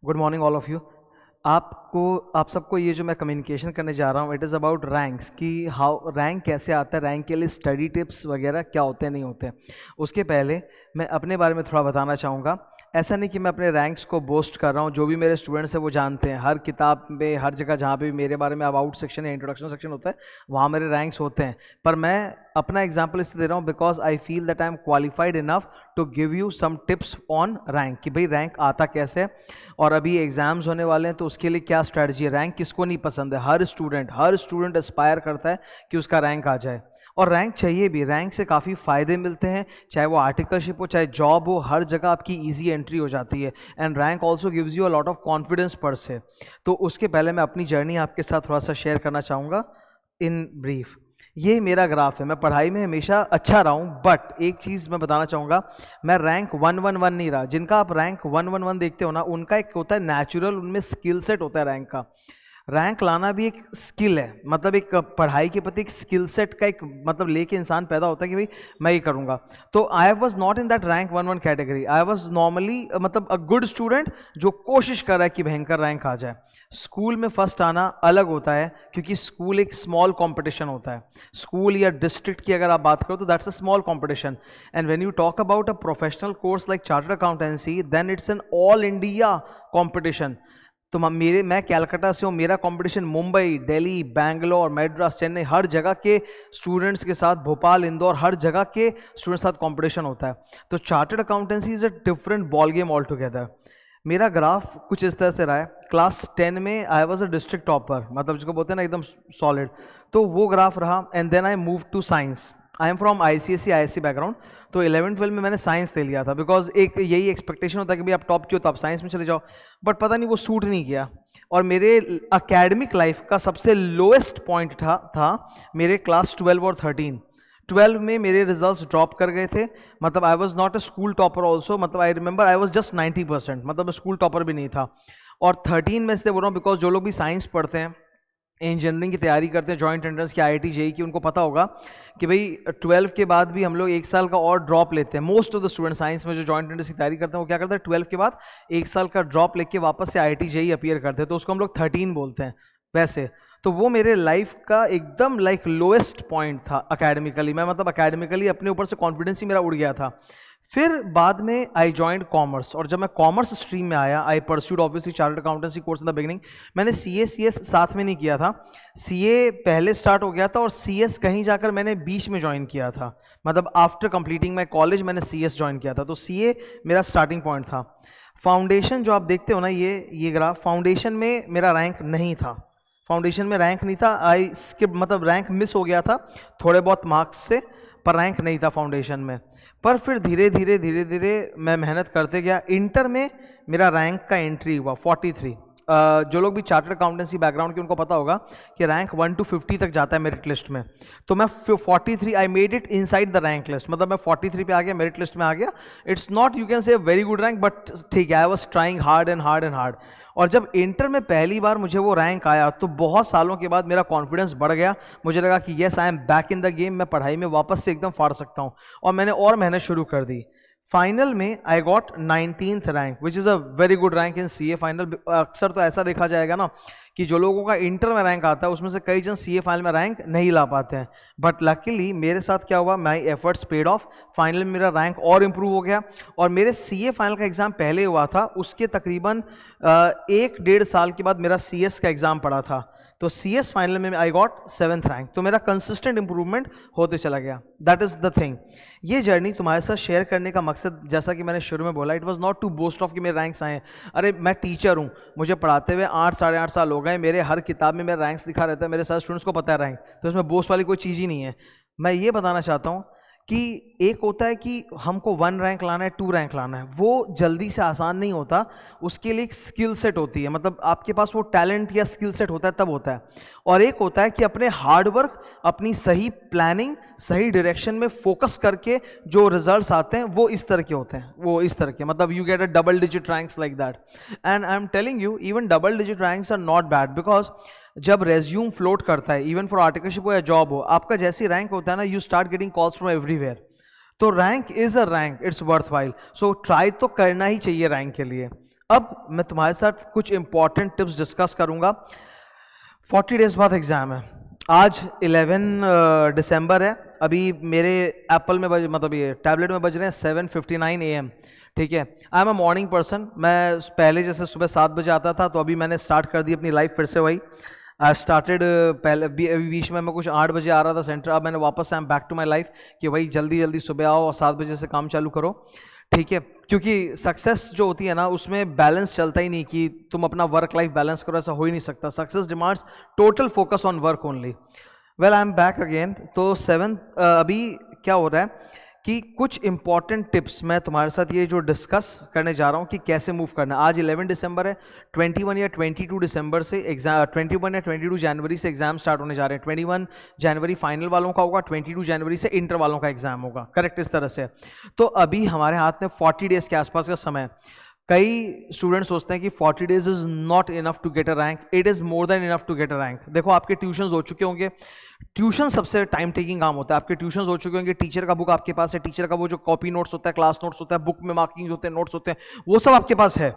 Good morning all of you. आप सबको ये जो मैं कम्युनिकेशन करने जा रहा हूँ, इट इज़ अबाउट रैंक्स, कि हाउ रैंक कैसे आता है, रैंक के लिए स्टडी टिप्स वगैरह क्या होते हैं नहीं होते हैं। उसके पहले मैं अपने बारे में थोड़ा बताना चाहूँगा। ऐसा नहीं कि मैं अपने रैंक्स को बोस्ट कर रहा हूँ, जो भी मेरे स्टूडेंट्स हैं वो जानते हैं। हर किताब में, हर जगह जहाँ पे भी मेरे बारे में अबाउट सेक्शन या इंट्रोडक्शन सेक्शन होता है, वहाँ मेरे रैंक्स होते हैं। पर मैं अपना एग्जाम्पल इसलिए दे रहा हूँ because I feel that I am qualified enough to give you some tips on rank, कि भाई रैंक आता कैसे है और अभी एग्जाम्स होने वाले हैं तो उसके लिए क्या स्ट्रैटेजी है। रैंक किसको नहीं पसंद है? हर स्टूडेंट एस्पायर करता है कि उसका रैंक आ जाए, और रैंक चाहिए भी। रैंक से काफ़ी फ़ायदे मिलते हैं, चाहे वो आर्टिकलशिप हो, चाहे जॉब हो, हर जगह आपकी ईजी एंट्री हो जाती है। And rank also gives you a lot of confidence पर से। तो उसके पहले मैं अपनी जर्नी आपके साथ थोड़ा सा शेयर करना चाहूँगा इन ब्रीफ। ये मेरा ग्राफ है। मैं पढ़ाई में हमेशा अच्छा रहा हूँ, बट एक चीज़ मैं बताना चाहूँगा, मैं रैंक 111 नहीं रहा। जिनका आप रैंक 111 देखते हो ना, उनका एक होता है नेचुरल, उनमें स्किल सेट होता है रैंक का। रैंक लाना भी एक स्किल है, मतलब एक पढ़ाई के प्रति एक स्किल सेट का एक मतलब लेके इंसान पैदा होता है कि भाई मैं ये करूँगा। तो आई was not in that rank 11 category. I was normally मतलब अ गुड स्टूडेंट जो कोशिश कर रहा है कि भयंकर रैंक आ जाए। स्कूल में फर्स्ट आना अलग होता है, क्योंकि स्कूल एक स्मॉल कंपटीशन होता है। स्कूल या डिस्ट्रिक्ट की अगर आप बात करो तो that's a small competition. And when you talk about a professional course like chartered accountancy, then it's an all India competition. तो मैं कैलकाटा से हूँ, मेरा कंपटीशन मुंबई, दिल्ली, बैंगलोर, मैड्रास, चेन्नई, हर जगह के स्टूडेंट्स के साथ, भोपाल, इंदौर, हर जगह के स्टूडेंट्स के साथ कंपटीशन होता है। तो chartered accountancy is a different ball game all together. मेरा ग्राफ कुछ इस तरह से रहा है। क्लास 10 में I was a district topper, मतलब जिसको बोलते हैं ना एकदम सॉलिड। तो वो ग्राफ रहा। And then I move to science. I am from ICSE background. तो 11th-12 में मैंने साइंस ले लिया था, बिकॉज एक यही एक्सपेक्टेशन होता है कि भाई आप टॉप क्यों, तो आप साइंस में चले जाओ। बट पता नहीं वो सूट नहीं किया, और मेरे अकेडमिक लाइफ का सबसे लोएस्ट पॉइंट था मेरे क्लास 12 और 13। 12 में मेरे रिजल्ट्स ड्रॉप कर गए थे। मतलब I was not a school topper also, मतलब I remember I was just 90%, मतलब मैं स्कूल टॉपर भी नहीं था। और 13 में से बोल रहा हूँ बिकॉज जो लोग भी साइंस पढ़ते हैं, इंजीनियरिंग की तैयारी करते हैं, जॉइंट एंट्रेंस की, IIT JEE की, उनको पता होगा कि भाई 12 के बाद भी हम लोग एक साल का और ड्रॉप लेते हैं। Most of the student science में जो जॉइंट एंट्रेंस की तैयारी करते हैं वो क्या करते हैं, 12 के बाद एक साल का ड्रॉप लेके वापस से IIT JEE अपीयर करते हैं, तो उसको हम लोग 13 बोलते हैं वैसे। तो वो मेरे लाइफ का एकदम लाइक लोएस्ट पॉइंट था अकेडमिकली। मैं मतलब अकेडमिकली अपने ऊपर से कॉन्फिडेंस ही मेरा उड़ गया था। फिर बाद में आई जॉइंड कॉमर्स, और जब मैं कॉमर्स स्ट्रीम में आया, I pursued obviously chartered accountancy course in the beginning. मैंने CS साथ में नहीं किया था। CA पहले स्टार्ट हो गया था, और CS कहीं जाकर मैंने बीच में ज्वाइन किया था। मतलब आफ्टर कंप्लीटिंग माई कॉलेज मैंने CS ज्वाइन किया था। तो CA मेरा स्टार्टिंग पॉइंट था। फाउंडेशन जो आप देखते हो ना, ये ग्राफ, फाउंडेशन में मेरा रैंक नहीं था। फाउंडेशन में रैंक नहीं था। आई स्किप, मतलब रैंक मिस हो गया था थोड़े बहुत मार्क्स से, पर रैंक नहीं था फाउंडेशन में। पर फिर धीरे धीरे मैं मेहनत करते गया। इंटर में मेरा रैंक का एंट्री हुआ 43। जो लोग भी चार्टर्ड अकाउंटेंसी बैकग्राउंड के उनको पता होगा कि रैंक 1 to 50 तक जाता है मेरिट लिस्ट में। तो मैं 43, I made it inside the rank list, मतलब मैं 43 पे आ गया, मेरिट लिस्ट में आ गया। It's not you can say very good rank, but ठीक है, I was trying hard and hard and hard. और जब इंटर में पहली बार मुझे वो रैंक आया, तो बहुत सालों के बाद मेरा कॉन्फिडेंस बढ़ गया। मुझे लगा कि yes I am back in the game, मैं पढ़ाई में वापस से एकदम फाड़ सकता हूँ, और मैंने और मेहनत शुरू कर दी। फाइनल में I got 19th rank, which is a very good rank in CA final. अक्सर तो ऐसा देखा जाएगा ना कि जो लोगों का इंटर में रैंक आता है, उसमें से कई जन CA फाइनल में रैंक नहीं ला पाते हैं। बट लकीली मेरे साथ क्या हुआ, my efforts paid of. Final में मेरा रैंक और इम्प्रूव हो गया। और मेरे CA फाइनल का एग्जाम पहले हुआ था, उसके तकरीबन 1-1.5 साल के बाद मेरा CS का एग्जाम पड़ा था। तो CS फाइनल में आई गॉट 7th रैंक। तो मेरा कंसिस्टेंट इंप्रूवमेंट होते चला गया। That is the thing. ये जर्नी तुम्हारे साथ शेयर करने का मकसद, जैसा कि मैंने शुरू में बोला, it was not to boast of कि मेरे रैंक्स आए हैं। अरे मैं टीचर हूँ, मुझे पढ़ाते हुए 8-8.5 साल हो गए, मेरे हर किताब में मेरा रैंक्स दिखा रहता है, मेरे सारे स्टूडेंट्स को पता है रैंक, तो इसमें बोस्ट वाली कोई चीज़ ही नहीं है। मैं ये बताना चाहता हूँ कि एक होता है कि हमको 1 रैंक लाना है, 2 रैंक लाना है, वो जल्दी से आसान नहीं होता। उसके लिए एक स्किल सेट होती है, मतलब आपके पास वो टैलेंट या स्किल सेट होता है तब होता है। और एक होता है कि अपने हार्डवर्क, अपनी सही प्लानिंग, सही डायरेक्शन में फोकस करके जो रिजल्ट्स आते हैं वो इस तरह के होते हैं, वो इस तरह के, मतलब you get a double digit ranks like that. And I am telling you, even double digit ranks are not bad, because जब रेज्यूम फ्लोट करता है, इवन फॉर आर्टिकलशिप हो या जॉब हो, आपका जैसी रैंक होता है ना, you start getting calls from everywhere. तो rank is a rank, it's worth while. So try तो करना ही चाहिए रैंक के लिए। अब मैं तुम्हारे साथ कुछ इंपॉर्टेंट टिप्स डिस्कस करूंगा। 40 डेज बाद एग्जाम है। आज 11 दिसंबर है। अभी मेरे एप्पल में मतलब ये टैबलेट में बज रहे हैं 7:59 AM। ठीक है, I am a morning person. मैं पहले जैसे सुबह 7 बजे आता था, तो अभी मैंने स्टार्ट कर दी अपनी लाइफ फिर से वही। आई स्टार्टेड पहले बीच में मैं कुछ 8 बजे आ रहा था सेंटर, अब मैंने वापस I am back to my life कि भाई जल्दी जल्दी सुबह आओ और 7 बजे से काम चालू करो। ठीक है, क्योंकि सक्सेस जो होती है ना, उसमें बैलेंस चलता ही नहीं कि तुम अपना वर्क लाइफ बैलेंस करो, ऐसा हो ही नहीं सकता। Success demands total focus on work only. Well I am back again. तो 7 अभी क्या हो रहा है कि कुछ इंपॉर्टेंट टिप्स मैं तुम्हारे साथ ये जो डिस्कस करने जा रहा हूँ कि कैसे मूव करना है। आज 11 दिसंबर है। 21 या 22 दिसंबर से एग्जाम, 21 या 22 जनवरी से एग्जाम स्टार्ट होने जा रहे हैं। 21 जनवरी फाइनल वालों का होगा, 22 जनवरी से इंटर वालों का एग्जाम होगा। करेक्ट, इस तरह से। तो अभी हमारे हाथ में 40 डेज के आसपास का समय है। कई स्टूडेंट सोचते हैं कि 40 days is not enough to get a rank. It is more than enough to get a rank. देखो, आपके ट्यूशन हो चुके होंगे। ट्यूशन सबसे टाइम टेकिंग काम होता है। आपके ट्यूशन हो चुके होंगे, टीचर का बुक आपके पास है, टीचर का वो जो कॉपी नोट्स होता है, क्लास नोट्स होता है, बुक में मार्किंग होते हैं, नोट्स होते हैं, वो सब आपके पास है।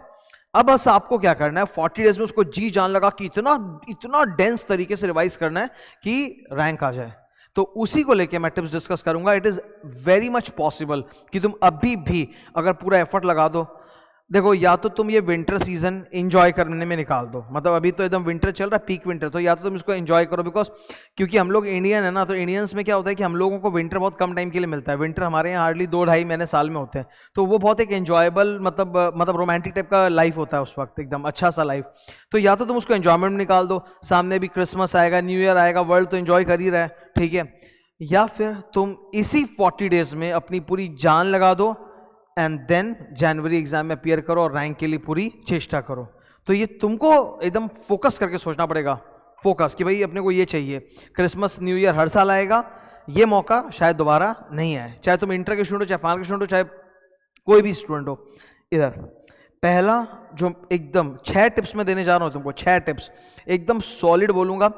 अब बस आपको क्या करना है, 40 डेज में उसको जी जान लगा कि इतना इतना डेंस तरीके से रिवाइज करना है कि रैंक आ जाए। तो उसी को लेके मैं टिप्स डिस्कस करूंगा। It is very much possible कि तुम अभी भी अगर पूरा एफर्ट लगा दो। देखो, या तो तुम ये विंटर सीजन एंजॉय करने में निकाल दो, मतलब अभी तो एकदम विंटर चल रहा है, पीक विंटर, तो या तो तुम इसको एंजॉय करो। बिकॉज क्योंकि हम लोग इंडियन है ना, तो इंडियंस में क्या होता है कि हम लोगों को विंटर बहुत कम टाइम के लिए मिलता है। विंटर हमारे यहाँ हार्डली 2-2.5 महीने साल में होते हैं। तो वो बहुत एक एंजॉयबल मतलब रोमांटिक टाइप का लाइफ होता है उस वक्त, एकदम अच्छा सा लाइफ। तो या तो तुम उसको एंजॉयमेंट में निकाल दो, सामने भी क्रिसमस आएगा, न्यू ईयर आएगा, वर्ल्ड तो एंजॉय कर ही रहा है। ठीक है, या फिर तुम इसी 40 डेज में अपनी पूरी जान लगा दो एंड देन जनवरी एग्जाम में अपीयर करो और रैंक के लिए पूरी चेष्टा करो। तो ये तुमको एकदम फोकस करके सोचना पड़ेगा। फोकस कि भाई अपने को ये चाहिए। क्रिसमस न्यू ईयर हर साल आएगा, ये मौका शायद दोबारा नहीं आए। चाहे तुम इंटर के स्टूडेंट हो, चाहे फाइनल के स्टूडेंट हो, चाहे कोई भी स्टूडेंट हो। इधर पहला जो एकदम 6 टिप्स मैं देने जा रहा हूं तुमको, 6 टिप्स एकदम सॉलिड बोलूंगा।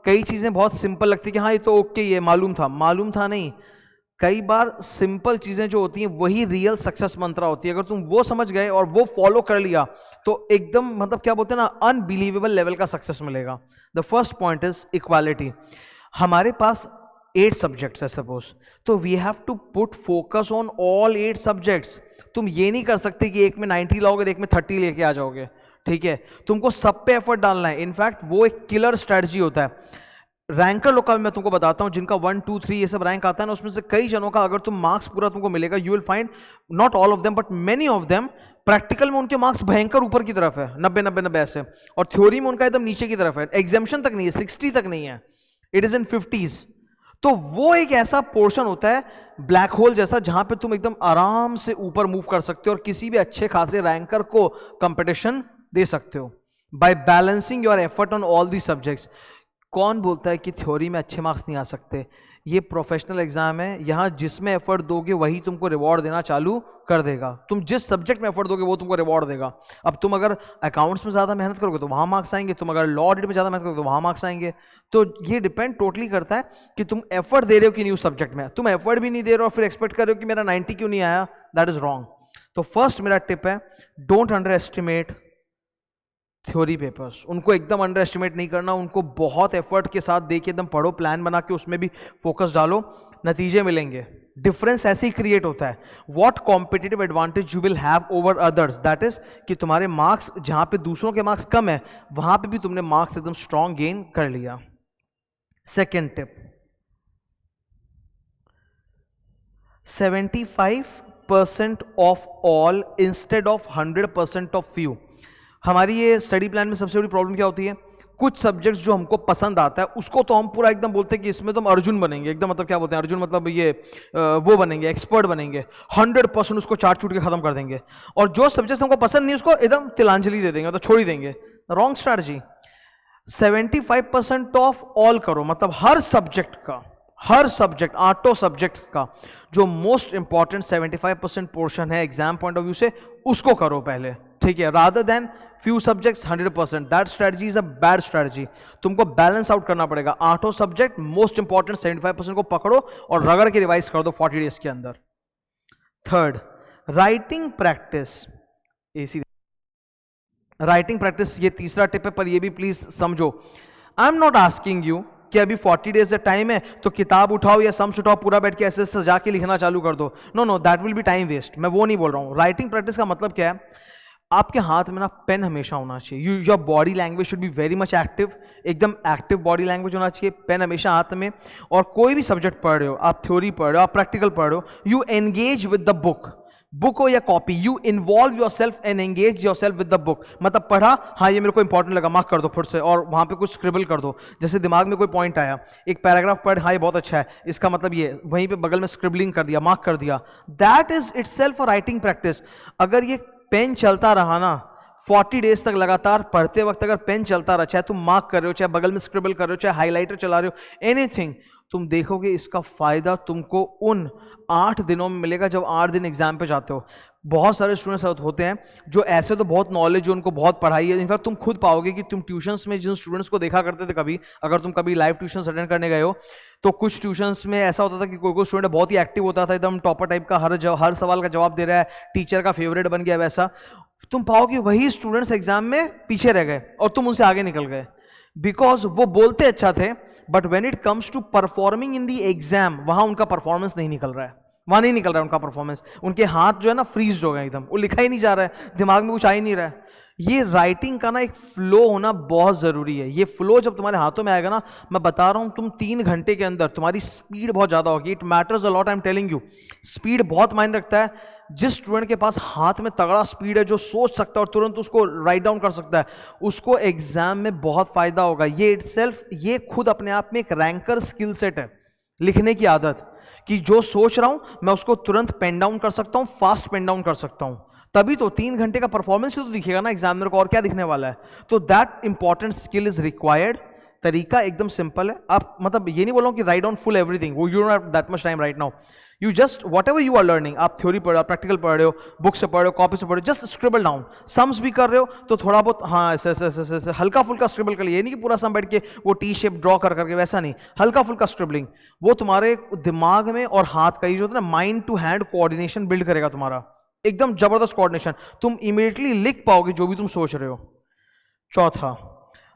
कई चीजें बहुत सिंपल लगती है कि हाँ ये तो ओके, ये मालूम था नहीं। कई बार सिंपल चीजें जो होती हैं वही रियल सक्सेस मंत्रा होती है। अगर तुम वो समझ गए और वो फॉलो कर लिया तो एकदम मतलब क्या बोलते हैं ना, अनबिलीवेबल लेवल का सक्सेस मिलेगा। The first point is equality. हमारे पास 8 सब्जेक्ट्स है सपोज, तो we have to put focus on all 8 subjects. तुम ये नहीं कर सकते कि एक में 90 लाओगे, एक में 30 लेके आ जाओगे। ठीक है, तुमको सब पे एफर्ट डालना है। इनफैक्ट वो एक किलर स्ट्रेटजी होता है। रैंकर लोग का मैं तुमको बताता हूं, जिनका 1, 2, 3 ये सब रैंक आता है ना, उसमें से कई जनों का अगर तुम मार्क्स पूरा तुमको मिलेगा, you will find not all of them but many of them practical में उनके मार्क्स भयंकर ऊपर की तरफ है, 90 ऐसे, और थ्योरी में उनका एकदम नीचे की तरफ है। एग्जामिशन तक नहीं है, 60 तक नहीं है, इट इज इन 50s। तो वो एक ऐसा पोर्शन होता है ब्लैक होल जैसा, जहां पे तुम एकदम आराम से ऊपर मूव कर सकते हो और किसी भी अच्छे खासे रैंकर को कंपटीशन दे सकते हो by balancing your effort on all the subjects. कौन बोलता है कि थ्योरी में अच्छे मार्क्स नहीं आ सकते? ये प्रोफेशनल एग्जाम है, यहां जिसमें एफर्ट दोगे वही तुमको रिवॉर्ड देना चालू कर देगा। तुम जिस सब्जेक्ट में एफर्ट दोगे वो तुमको रिवॉर्ड देगा। अब तुम अगर अकाउंट्स में ज्यादा मेहनत करोगे तो वहां मार्क्स आएंगे, तुम अगर लॉ ऑडिट में ज्यादा मेहनत करोगे तो वहां मार्क्स आएंगे। तो ये डिपेंड टोटली करता है कि तुम एफर्ट दे रहे हो कि न्यू सब्जेक्ट में। तुम एफर्ट भी नहीं दे रहे हो और फिर एक्सपेक्ट कर रहे हो कि मेरा 90 क्यों नहीं आया, दैट इज रॉन्ग। तो फर्स्ट मेरा टिप है, don't under estimate theory papers. उनको एकदम अंडर एस्टिमेट नहीं करना, उनको बहुत एफर्ट के साथ देखिए, एकदम पढ़ो, प्लान बना के उसमें भी फोकस डालो, नतीजे मिलेंगे। डिफरेंस ऐसे ही क्रिएट होता है। What competitive advantage you will have over others, that is कि तुम्हारे मार्क्स जहां पे दूसरों के मार्क्स कम है वहां पे भी तुमने मार्क्स एकदम स्ट्रॉन्ग गेन कर लिया। Second tip, 75% of all instead of 100% of few. हमारी ये स्टडी प्लान में सबसे बड़ी प्रॉब्लम क्या होती है, कुछ सब्जेक्ट्स जो हमको पसंद आता है उसको तो हम पूरा एकदम बोलते हैं कि इसमें तो हम अर्जुन बनेंगे, एकदम मतलब क्या बोलते हैं अर्जुन, मतलब ये वो बनेंगे, एक्सपर्ट बनेंगे, 100% उसको चाट चूट के खत्म कर देंगे। और जो सब्जेक्ट हमको पसंद नहीं उसको एकदम तिलांजलि दे देंगे, तो छोड़ ही देंगे। Wrong strategy. 75% ऑफ ऑल करो, मतलब हर सब्जेक्ट का, हर सब्जेक्ट, 8 सब्जेक्ट का जो मोस्ट इंपॉर्टेंट 75% पोर्शन है एग्जाम पॉइंट ऑफ व्यू से, उसको करो पहले। ठीक है, rather than few subjects 100%, that strategy is a bad strategy. तुमको बैलेंस आउट करना पड़ेगा। 8 सब्जेक्ट मोस्ट इंपॉर्टेंट 75% को पकड़ो और रगड़ के रिवाइज कर दो 40 डेज के अंदर। Third, writing practice. AC writing practice ये तीसरा टिप है, पर ये भी प्लीज समझो, I am not asking you कि अभी 40 डेज का टाइम है तो किताब उठाओ या सम्स उठाओ, पूरा बैठ के ऐसे सजा के लिखना चालू कर दो। No no, that will be time waste. मैं वो नहीं बोल रहा हूँ। राइटिंग प्रैक्टिस का मतलब क्या है, आपके हाथ में ना पेन हमेशा होना चाहिए। Your body language should be very much active, एकदम एक्टिव बॉडी लैंग्वेज होना चाहिए, पेन हमेशा हाथ में। और कोई भी सब्जेक्ट पढ़ रहे हो, आप थ्योरी पढ़ रहे हो, आप प्रैक्टिकल पढ़ रहे हो, you engage with the book, book हो या copy, you involve your self and engage your self with the book. मतलब पढ़ा, हाँ ये मेरे को इंपॉर्टेंट लगा, मार्क कर दो फुट से, और वहां पे कुछ स्क्रिबल कर दो। जैसे दिमाग में कोई पॉइंट आया, एक पैराग्राफ पढ़, हाँ ये बहुत अच्छा है, इसका मतलब ये, वहीं पे बगल में स्क्रिबलिंग कर दिया, मार्क कर दिया। That is itself a writing practice. अगर ये पेन चलता रहा ना 40 डेज तक लगातार पढ़ते वक्त, अगर पेन चलता रहा, चाहे तुम मार्क कर रहे हो, चाहे बगल में स्क्रिबल कर रहे हो, चाहे हाईलाइटर चला रहे हो, एनीथिंग, तुम देखोगे इसका फायदा तुमको उन 8 दिनों में मिलेगा जब 8 दिन एग्जाम पे जाते हो। बहुत सारे स्टूडेंट्स होते हैं जो ऐसे तो बहुत नॉलेज है, उनको बहुत पढ़ाई है। इनफैक्ट तुम खुद पाओगे कि तुम ट्यूशंस में जिन स्टूडेंट्स को देखा करते थे, कभी अगर तुम कभी लाइव ट्यूशन अटेंड करने गए हो, तो कुछ ट्यूशंस में ऐसा होता था कि कोई स्टूडेंट बहुत ही एक्टिव होता था, एकदम टॉपर टाइप का, हर सवाल का जवाब दे रहा है, टीचर का फेवरेट बन गया। वैसा तुम पाओगे वही स्टूडेंट्स एग्जाम में पीछे रह गए और तुम उनसे आगे निकल गए, बिकॉज वो बोलते अच्छा थे, but when it comes to performing in the exam, वहां उनका परफॉर्मेंस नहीं निकल रहा है, वहां नहीं निकल रहा है उनका परफॉर्मेंस। उनके हाथ जो है ना फ्रीज हो गए एकदम, वो लिखा ही नहीं जा रहा है, दिमाग में कुछ आ ही नहीं रहा है। ये राइटिंग का ना एक फ्लो होना बहुत जरूरी है। ये फ्लो जब तुम्हारे हाथों में आएगा ना, मैं बता रहा हूं, तुम 3 घंटे के अंदर तुम्हारी स्पीड बहुत ज्यादा होगी। It matters a lot, I am telling you, speed बहुत मायने रखता है। जिस स्टूडेंट के पास हाथ में तगड़ा स्पीड है, जो सोच सकता है और तुरंत उसको राइट डाउन कर सकता है, उसको एग्जाम में बहुत फायदा होगा। ये इटसेल्फ, ये खुद अपने आप में एक रैंकर स्किल सेट है, लिखने की आदत, कि जो सोच रहा हूं मैं उसको तुरंत पेन डाउन कर सकता हूं, फास्ट पेन डाउन कर सकता हूं। तभी तो 3 घंटे का परफॉर्मेंस ही तो दिखेगा ना एग्जामिनर को, और क्या दिखने वाला है। तो that important skill is required. तरीका एकदम सिंपल है। आप मतलब ये नहीं बोल रहा हूं कि राइट डाउन फुल एवरीथिंग, वो you don't have that much time right now. You just whatever you are learning, आप थ्योरी पढ़ रहे हो, प्रैक्टिकल पढ़ रहे हो, बुक से पढ़ रहे हो, कॉपी से पढ़ रहे हो, जस्ट स्क्रिबल डाउन। सम्स भी कर रहे हो तो थोड़ा बहुत, हाँ ऐसे ऐसे ऐसे ऐसे हल्का फुल्का स्क्रिबल कर लिया, ये नहीं कि पूरा सम बैठ के वो टी शेप ड्रॉ कर करके, वैसा नहीं, हल्का फुल्का स्क्रिबलिंग। वो तुम्हारे दिमाग में और हाथ का ही जो होता है ना, mind to hand coordination build करेगा तुम्हारा, एकदम जबरदस्त कोऑर्डिनेशन। तुम इमीडिएटली लिख पाओगे जो भी तुम सोच रहे हो। चौथा,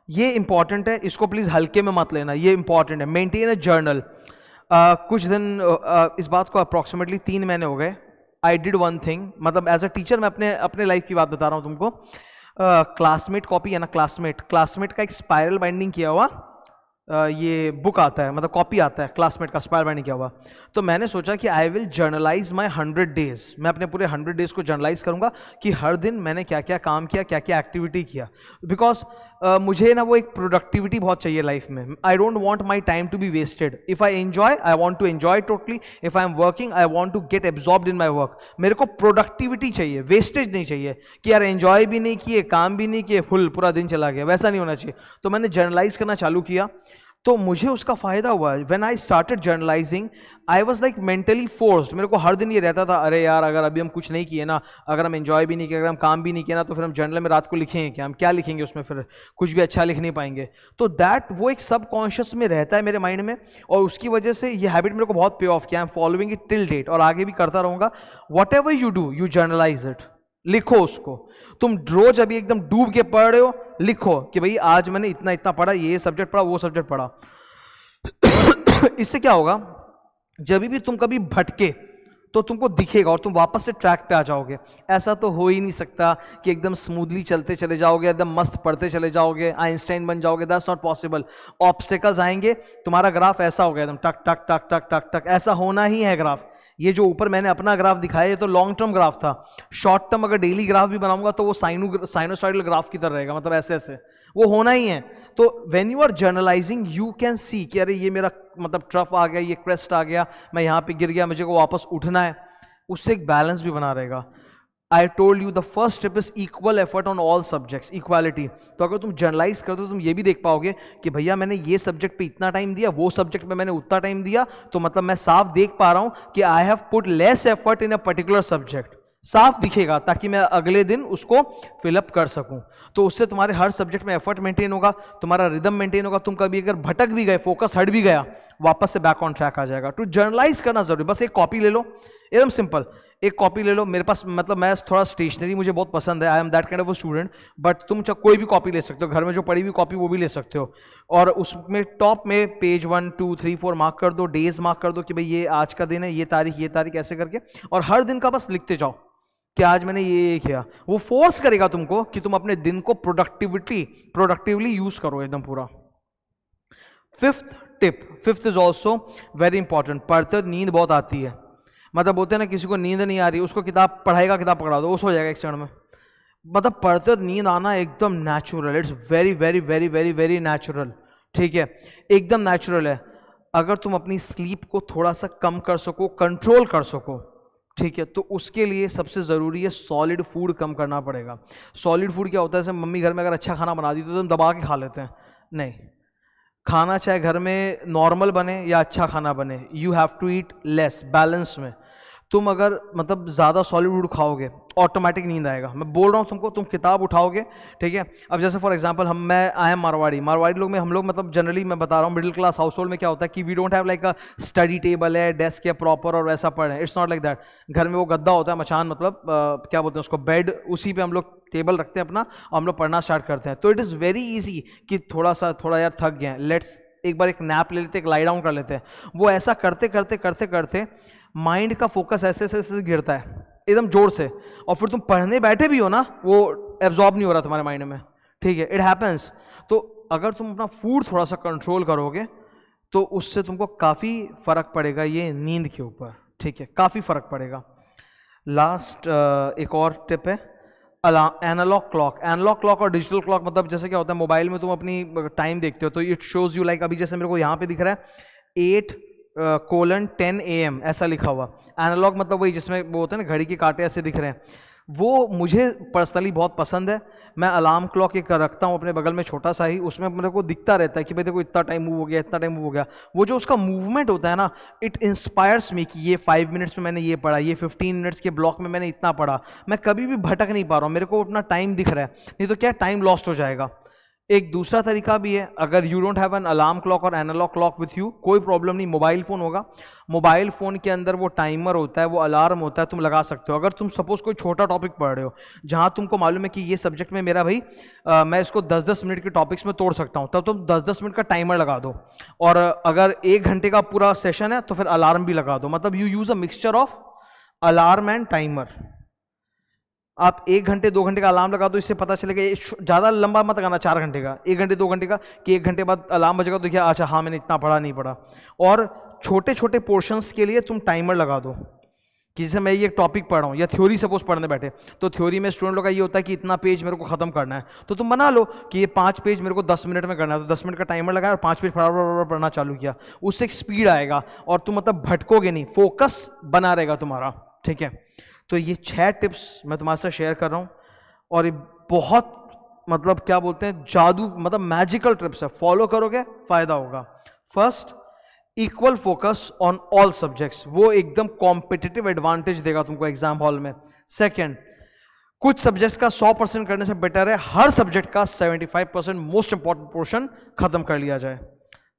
ये इंपॉर्टेंट है, इसको प्लीज हल्के में मत लेना, ये इंपॉर्टेंट है। Maintain a journal. कुछ दिन, इस बात को अप्रॉक्सीमेटली 3 महीने हो गए। आई डिड वन थिंग, मतलब एज अ टीचर मैं अपने लाइफ की बात बता रहा हूँ तुमको। क्लासमेट कॉपी है ना, क्लासमेट का एक स्पाइरल बाइंडिंग किया हुआ ये बुक आता है, मतलब कॉपी आता है क्लासमेट का, स्पाइरल बाइंडिंग किया हुआ। तो मैंने सोचा कि I will generalized my 100 days. मैं अपने पूरे 100 डेज को जर्नलाइज करूंगा कि हर दिन मैंने क्या क्या काम किया, क्या क्या एक्टिविटी किया। बिकॉज मुझे ना वो एक प्रोडक्टिविटी बहुत चाहिए लाइफ में। I don't want my time to be wasted. If I enjoy, I want to enjoy totally. If I am working, I want to get absorbed in my work. मेरे को productivity चाहिए, wastage नहीं चाहिए कि यार enjoy भी नहीं किए, काम भी नहीं किए, फुल पूरा दिन चला गया, वैसा नहीं होना चाहिए। तो मैंने जर्नलाइज करना चालू किया, तो मुझे उसका फायदा हुआ। When I started journalising, I was like mentally forced. मेरे को हर दिन ये रहता था, अरे यार अगर अभी हम कुछ नहीं किए ना, अगर हम एंजॉय भी नहीं किए, अगर हम काम भी नहीं किए ना, तो फिर हम जर्नल में रात को लिखेंगे क्या, हम क्या लिखेंगे उसमें, फिर कुछ भी अच्छा लिख नहीं पाएंगे। तो दैट वो एक सबकॉन्शियस में रहता है मेरे माइंड में, और उसकी वजह से ये हैबिट मेरे को बहुत पे ऑफ किया। I am following it till date, और आगे भी करता रहूंगा। Whatever you do, you journalise it, लिखो उसको। तुम रोज अभी एकदम डूब के पढ़ रहे हो, लिखो कि भाई आज मैंने इतना इतना पढ़ा, ये सब्जेक्ट पढ़ा, वो सब्जेक्ट पढ़ा। इससे क्या होगा, जब भी तुम कभी भटके तो तुमको दिखेगा और तुम वापस से ट्रैक पे आ जाओगे। ऐसा तो हो ही नहीं सकता कि एकदम स्मूथली चलते चले जाओगे, एकदम मस्त पढ़ते चले जाओगे, आइंस्टाइन बन जाओगे। That's not possible. ऑब्स्टेकल्स आएंगे, तुम्हारा ग्राफ ऐसा होगा एकदम टक टक टक टक टक टक, ऐसा होना ही है ग्राफ। ये जो ऊपर मैंने अपना ग्राफ दिखाया, ये तो लॉन्ग टर्म ग्राफ था। शॉर्ट टर्म अगर डेली ग्राफ भी बनाऊंगा तो वो साइनोसॉइडल ग्राफ की तरह रहेगा, मतलब ऐसे ऐसे वो होना ही है। तो when you are journalising, you can see कि अरे ये मेरा मतलब ट्रफ आ गया, ये क्रेस्ट आ गया, मैं यहाँ पे गिर गया, मुझे को वापस उठना है। उससे एक बैलेंस भी बना रहेगा। I told you the first step is equal effort on all subjects, equality. तो अगर तुम जर्नलाइज करते हो, तुम ये भी देख पाओगे कि भैया मैंने ये सब्जेक्ट पे इतना टाइम दिया, वो सब्जेक्ट पे मैंने उतना टाइम दिया, तो मतलब मैं साफ देख पा रहा हूं कि I have put less effort in a particular subject. साफ दिखेगा, ताकि मैं अगले दिन उसको फिलअप कर सकूं। तो उससे तुम्हारे हर सब्जेक्ट में एफर्ट मेंटेन होगा, तुम्हारा रिदम मेंटेन होगा। तुम कभी अगर भटक भी गए, फोकस हट भी गया, वापस से बैक ऑन ट्रैक आ जाएगा। तो जर्नलाइज करना जरूरी। बस एक कॉपी ले लो, एकदम सिंपल। एक कॉपी ले लो मेरे पास, मतलब मैं थोड़ा स्टेशनरी मुझे बहुत पसंद है, I am that kind of a student, but तुम कोई भी कॉपी ले सकते हो, घर में जो पड़ी हुई कॉपी वो भी ले सकते हो, और उसमें टॉप में पेज 1 2 3 4 मार्क कर दो, डेज मार्क कर दो कि भाई ये आज का दिन है, ये तारीख ऐसे करके, और हर दिन का बस लिखते जाओ कि आज मैंने ये किया। वो फोर्स करेगा तुमको कि तुम अपने दिन को प्रोडक्टिवली यूज करो एकदम पूरा। Fifth is also very important. पढ़ते वक्त नींद बहुत आती है, मतलब बोलते हैं ना किसी को नींद नहीं आ रही, उसको किताब पढ़ाएगा, किताब पकड़ा दो, वो सो जाएगा एक क्षण में। मतलब पढ़ते वक्त नींद आना एकदम natural, it's very very very very very natural, ठीक है, एकदम नेचुरल है। अगर तुम अपनी स्लीप को थोड़ा सा कम कर सको, कंट्रोल कर सको, ठीक है, तो उसके लिए सबसे ज़रूरी है सॉलिड फूड कम करना पड़ेगा। सॉलिड फूड क्या होता है, जैसे मम्मी घर में अगर अच्छा खाना बना दी तो तुम दबा के खा लेते हैं, नहीं, खाना चाहे घर में नॉर्मल बने या अच्छा खाना बने, you have to eat less, balance में। तुम अगर मतलब ज़्यादा सॉलिड फूड खाओगे ऑटोमेटिक नींद आएगा, मैं बोल रहा हूँ तुमको, तुम किताब उठाओगे, ठीक है। अब जैसे for example I am Marwari लोग में, हम लोग मतलब जनरली मैं बता रहा हूँ मिडिल क्लास हाउस होल्ड में क्या होता है कि we don't have like a study table है, डेस्क है प्रॉपर और वैसा पढ़े, इट्स नॉट लाइक दैट। घर में वो गद्दा होता है मचान, मतलब क्या बोलते हैं उसको, बेड, उसी पे हम लोग टेबल रखते हैं अपना और हम लोग पढ़ना स्टार्ट करते हैं। तो इट इज़ वेरी ईजी कि थोड़ा यार थक गए, लेट्स एक बार एक नैप ले लेते, एक लाई डाउन कर लेते हैं। वो ऐसा करते करते करते करते माइंड का फोकस ऐसे ऐसे गिरता है एकदम जोर से, और फिर तुम पढ़ने बैठे भी हो ना, वो एब्जॉर्ब नहीं हो रहा तुम्हारे माइंड में, ठीक है, इट हैपेंस। तो अगर तुम अपना फूड थोड़ा सा कंट्रोल करोगे तो उससे तुमको काफ़ी फर्क पड़ेगा ये नींद के ऊपर, ठीक है, काफ़ी फर्क पड़ेगा। लास्ट एक और टिप है, एनालॉग क्लॉक और डिजिटल क्लॉक। मतलब जैसे क्या होता है, मोबाइल में तुम अपनी टाइम देखते हो तो इट शोज यू लाइक, अभी जैसे मेरे को यहाँ पे दिख रहा है 8:10 AM ऐसा लिखा हुआ। एनालॉग मतलब वही जिसमें वो होता है ना घड़ी के कांटे ऐसे दिख रहे हैं, वो मुझे पर्सनली बहुत पसंद है। मैं अलार्म क्लॉक एक रखता हूँ अपने बगल में छोटा सा ही, उसमें मेरे को दिखता रहता है कि भाई देखो इतना टाइम मूव हो गया, इतना टाइम मूव हो गया। वो जो उसका मूवमेंट होता है ना, इट इंस्पायर्स मी कि ये 5 मिनट्स में मैंने ये पढ़ा, ये 15 मिनट्स के ब्लॉक में मैंने इतना पढ़ा। मैं कभी भी भटक नहीं पा रहा हूँ, मेरे को अपना टाइम दिख रहा है, नहीं तो क्या टाइम लॉस्ट हो जाएगा। एक दूसरा तरीका भी है, अगर you don't have an alarm clock और एनालॉग क्लॉक विथ यू, कोई प्रॉब्लम नहीं, मोबाइल फोन होगा। मोबाइल फोन के अंदर वो टाइमर होता है, वो अलार्म होता है, तुम लगा सकते हो। अगर तुम सपोज कोई छोटा टॉपिक पढ़ रहे हो जहां तुमको मालूम है कि ये सब्जेक्ट में मेरा भाई मैं इसको 10-10 मिनट के टॉपिक्स में तोड़ सकता हूं, तब तुम 10-10 मिनट का टाइमर लगा दो। और अगर 1 घंटे का पूरा सेशन है तो फिर अलार्म भी लगा दो। मतलब you use a mixture of alarm and timer. आप 1 घंटे 2 घंटे का अलार्म लगा दो, इससे पता चलेगा, ज़्यादा लंबा मत लगाना 4 घंटे का, 1 घंटे 2 घंटे का, कि 1 घंटे बाद अलार्म बजेगा तो क्या, अच्छा हाँ मैंने इतना पढ़ा नहीं पढ़ा। और छोटे छोटे पोर्शंस के लिए तुम टाइमर लगा दो, कि जैसे मैं ये टॉपिक पढ़ रहा हूँ या थ्योरी सपोज पढ़ने बैठे, तो थ्योरी में स्टूडेंट लोग का ये होता है कि इतना पेज मेरे को खत्म करना है, तो तुम बना लो कि ये 5 पेज मेरे को 10 मिनट में करना है, तो 10 मिनट का टाइमर लगाया और 5 पेज पढ़ना चालू किया, उससे एक स्पीड आएगा और तुम मतलब भटकोगे नहीं, फोकस बना रहेगा तुम्हारा, ठीक है। तो ये 6 टिप्स मैं तुम्हारे साथ शेयर कर रहा हूँ, और ये बहुत मतलब क्या बोलते हैं जादू, मतलब मैजिकल ट्रिप्स है, फॉलो करोगे फायदा होगा। First, equal focus on all subjects, वो एकदम कॉम्पिटिटिव एडवांटेज देगा तुमको एग्जाम हॉल में। सेकंड, कुछ सब्जेक्ट्स का 100% करने से बेटर है हर सब्जेक्ट का 75% मोस्ट इंपॉर्टेंट पोर्शन खत्म कर लिया जाए।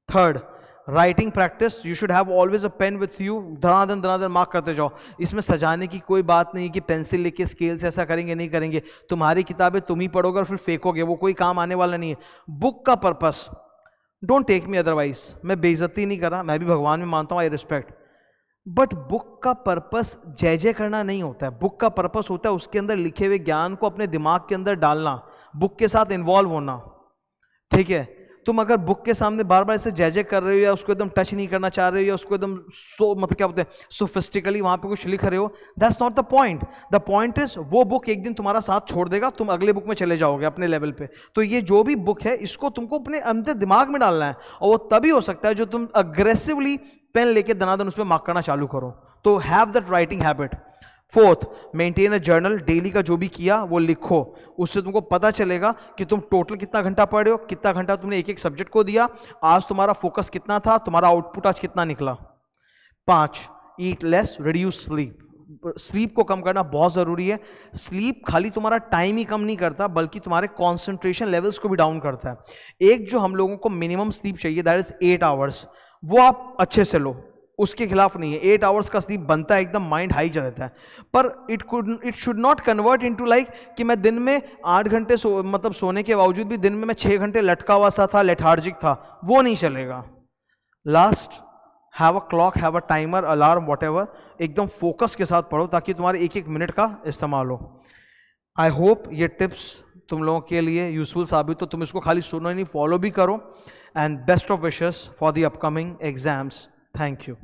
Third, writing practice, you should have always a pen with you, धनाधन मार्क करते जाओ। इसमें सजाने की कोई बात नहीं कि पेंसिल लेके स्केल से ऐसा करेंगे नहीं करेंगे, तुम्हारी किताबें तुम ही पढ़ोगे और फिर फेंकोगे, वो कोई काम आने वाला नहीं है। बुक का purpose, don't take me otherwise, मैं बेइज्जती नहीं कर रहा, मैं भी भगवान में मानता हूँ, आई रिस्पेक्ट, बट बुक का पर्पस जय जय करना नहीं होता है। बुक का पर्पस होता है उसके अंदर लिखे हुए ज्ञान को अपने दिमाग के अंदर डालना, बुक के साथ इन्वॉल्व होना, ठीक है। तुम अगर बुक के सामने बार बार ऐसे जय जय कर रहे हो या उसको एकदम टच नहीं करना चाह रहे हो या उसको एकदम मतलब क्या बोलते हैं सोफिस्टिकली वहां पे कुछ लिख रहे हो, that's not the point. The point is वो बुक एक दिन तुम्हारा साथ छोड़ देगा, तुम अगले बुक में चले जाओगे अपने लेवल पे। तो ये जो भी बुक है इसको तुमको अपने अंदर दिमाग में डालना है, और वो तभी हो सकता है जो तुम अग्रेसिवली पेन लेके दनादन उस पर मार्क करना चालू करो। तो have that writing habit. Fourth, maintain a journal, daily का जो भी किया वो लिखो, उससे तुमको पता चलेगा कि तुम टोटल कितना घंटा पढ़ रहे हो, कितना घंटा तुमने एक एक सब्जेक्ट को दिया, आज तुम्हारा फोकस कितना था, तुम्हारा आउटपुट आज कितना निकला। 5, eat less, reduce sleep, sleep को कम करना बहुत जरूरी है। स्लीप खाली तुम्हारा टाइम ही कम नहीं करता बल्कि तुम्हारे कॉन्सेंट्रेशन लेवल्स को भी डाउन करता है। एक जो हम लोगों को मिनिमम स्लीप चाहिए दैट इज 8 आवर्स, वो आप अच्छे से लो, उसके खिलाफ नहीं है, 8 आवर्स का स्लीप बनता है, एकदम माइंड हाई रहता है, पर it should not convert into like कि मैं दिन में 8 घंटे मतलब सोने के बावजूद भी दिन में मैं 6 घंटे लटका हुआ सा था, लेथार्जिक था, वो नहीं चलेगा। Last, have a clock, have a timer, alarm, what, एकदम फोकस के साथ पढ़ो ताकि तुम्हारे एक एक मिनट का इस्तेमाल हो। आई होप ये टिप्स तुम लोगों के लिए यूजफुल साबित हो, तुम इसको खाली सुनो ही नहीं, फॉलो भी करो। And best of wishes for the upcoming exams. Thank you.